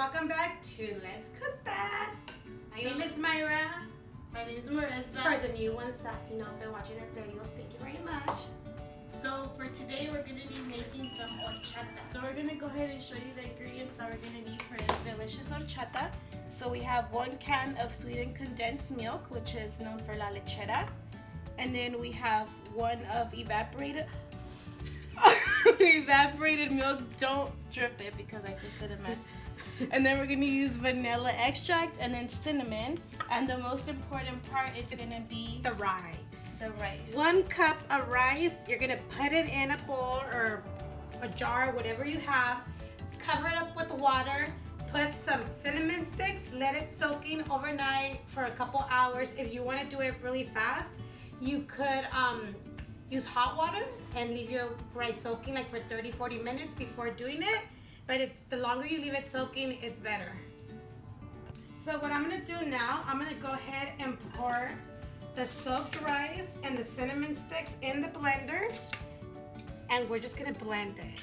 welcome back to Let's Cook That. My name is Myra. My name is Marissa. For the new ones that have been watching our videos, thank you very much. So for today we're going to be making some horchata. So we're going to go ahead and show you the ingredients that we're going to need for this delicious horchata. So we have 1 can of sweetened condensed milk, which is known for la lechera. And then we have 1 of evaporated milk. Don't drip it because I just did a mess. And then we're going to use vanilla extract and then cinnamon. And the most important part is going to be the rice. 1 cup of rice. You're going to put it in a bowl or a jar, whatever you have. Cover it up with water. Put some cinnamon sticks. Let it soak in overnight for a couple hours. If you want to do it really fast, you could use hot water and leave your rice soaking like for 30-40 minutes before doing it. But the longer you leave it soaking, it's better. So what I'm gonna do now, I'm gonna go ahead and pour the soaked rice and the cinnamon sticks in the blender, and we're just gonna blend it.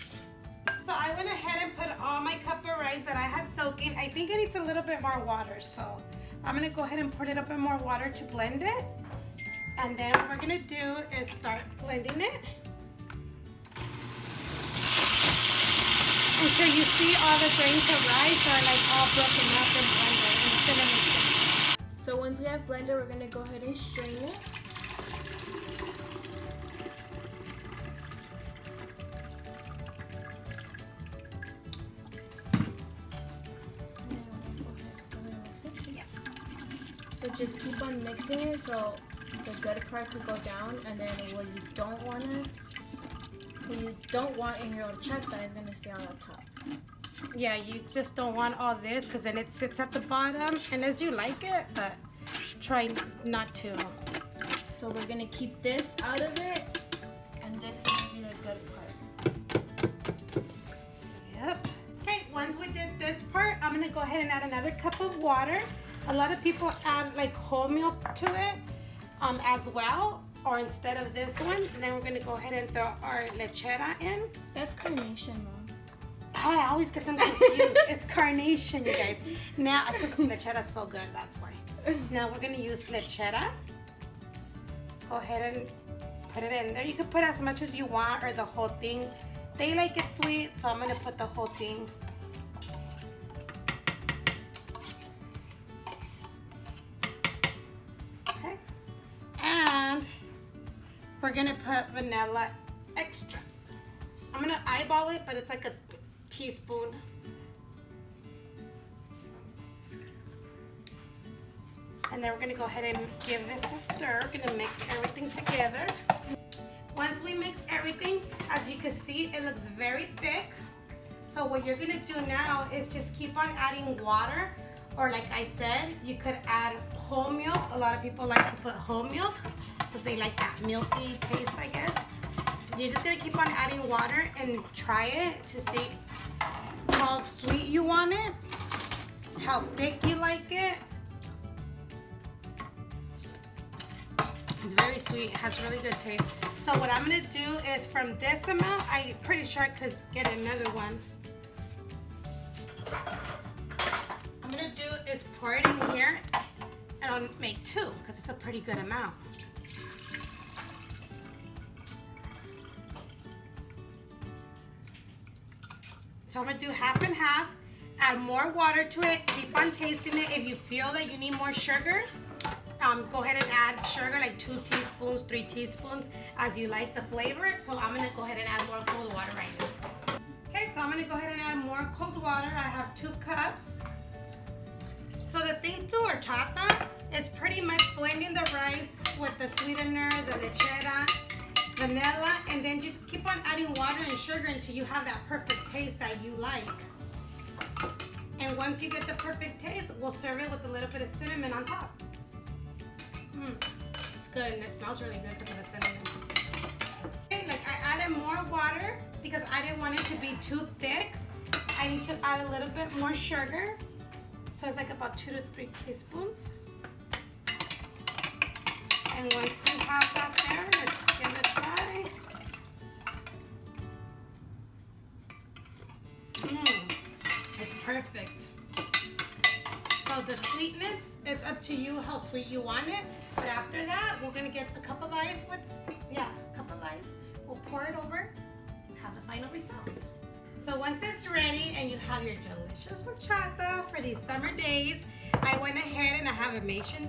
So I went ahead and put all my cup of rice that I had soaking. I think it needs a little bit more water, so I'm gonna go ahead and put it up in more water to blend it. And then what we're gonna do is start blending it until you see all the grains of rice are like all broken up and blended and cinnamon sticks. So once we have blended, we're going to go ahead and strain it. Yeah. So just keep on mixing it so the good part could go down, and then what you don't want in your horchata is going to stay on the top. Yeah, you just don't want all this because then it sits at the bottom unless you like it, but try not to. So we're going to keep this out of it, and this is going to be the good part. Yep. Okay, once we did this part, I'm going to go ahead and add another cup of water. A lot of people add like whole milk to it as well, or instead of this one. And then we're going to go ahead and throw our lechera in. That's carnation, Mom. Oh, I always get them confused. It's carnation, you guys. Now, it's because lechera is so good, that's why. Now we're going to use lechera. Go ahead and put it in there. You can put as much as you want or the whole thing. They like it sweet, so I'm going to put the whole thing. Okay. And we're going to put vanilla extract. I'm going to eyeball it, but it's like a teaspoon. And then we're going to go ahead and give this a stir. We're going to mix everything together. Once we mix everything, as you can see, it looks very thick. So what you're going to do now is just keep on adding water, or like I said, you could add whole milk. A lot of people like to put whole milk because they like that milky taste, I guess. You're just going to keep on adding water and try it to see how sweet you want it, how thick you like it. It's very sweet, it has really good taste. So what I'm going to do is from this amount, I'm pretty sure I could get another one. I'm going to do is pour it in here, and I'll make 2 because it's a pretty good amount. So I'm going to do half and half, add more water to it, keep on tasting it. If you feel that you need more sugar, go ahead and add sugar, like 2 teaspoons, 3 teaspoons, as you like the flavor. So I'm going to go ahead and add more cold water right now. Okay, so I'm going to go ahead and add more cold water. I have 2 cups. So the thing to horchata is pretty much blending the rice with the sweetener, the lechera, vanilla, and then you just keep on adding water and sugar until you have that perfect taste that you like. And once you get the perfect taste, we'll serve it with a little bit of cinnamon on top. It's good, and it smells really good because of the cinnamon. Okay, like I added more water because I didn't want it to be too thick. I need to add a little bit more sugar. So it's like about 2 to 3 teaspoons. And once you have that there, let's give it a try. It's perfect. So the sweetness, it's up to you how sweet you want it. But after that, we're gonna get a cup of ice with, a cup of ice. We'll pour it over and have the final results. So once it's ready and you have your delicious horchata for these summer days, I went ahead and I have a mason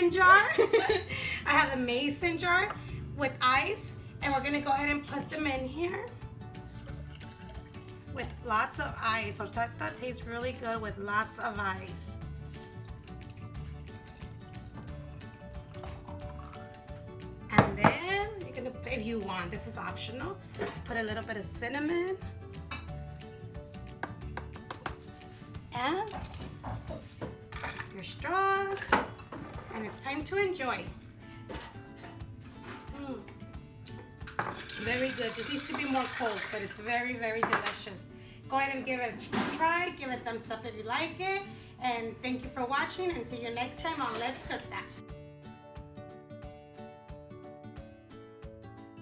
jar. I have a mason jar with ice, and we're gonna go ahead and put them in here with lots of ice. Horchata tastes really good with lots of ice. And then you're gonna, if you want, this is optional, put a little bit of cinnamon. And your straws. And it's time to enjoy. Very good. This needs to be more cold, but it's very, very delicious. Go ahead and give it a try. Give it a thumbs up if you like it. And thank you for watching, and see you next time on Let's Cook That.